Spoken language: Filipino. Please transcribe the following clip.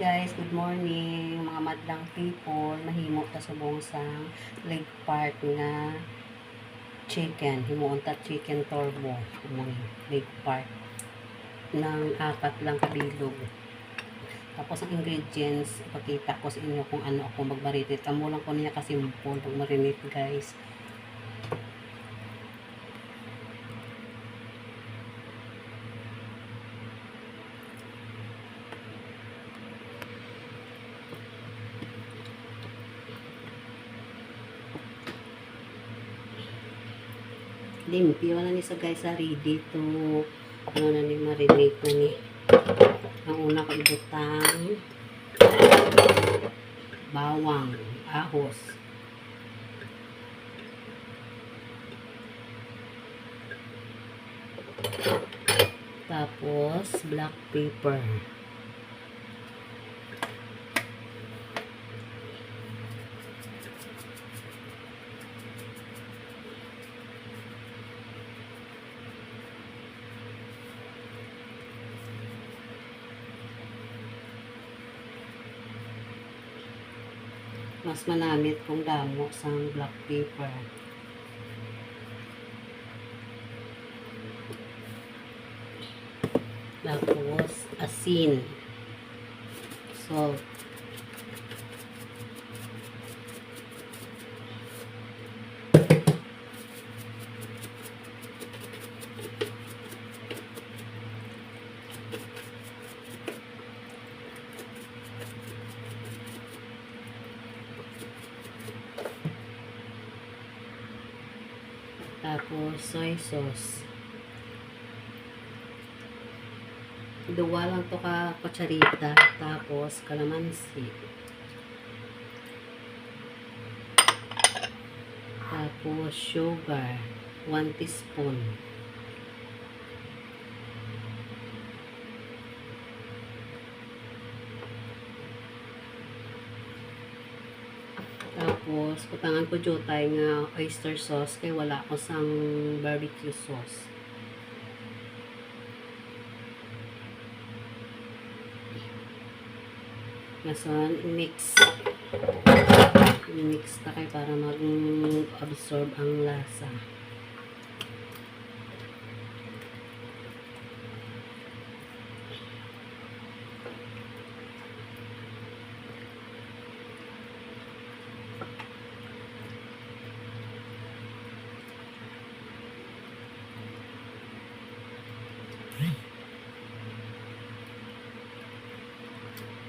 guys, good morning mga madlang people. Mahimo ta subong sang leg part nga chicken, himuon ta chicken turbo mong leg part ng apat lang kabilog. Tapos ang ingredients ipakita ko sa inyo kung ano ako magmarinate. Amo lang ko niya kasi simple pag marinate guys. Limpyo na ni sa guys, ready to ano na ni marinate na ni. Ang una ko ibutang bawang, ahos, tapos black pepper, mas manamit kung damo sang black pepper. Tapos asin, salt, tapos soy sauce. Duwa lang to ka kutsarita, tapos kalamansi, tapos sugar 1 teaspoon, tapos kutangan ko jutay nga oyster sauce kay wala ko sang barbecue sauce. Ngason, mix ta kay para mag-absorb ang lasa.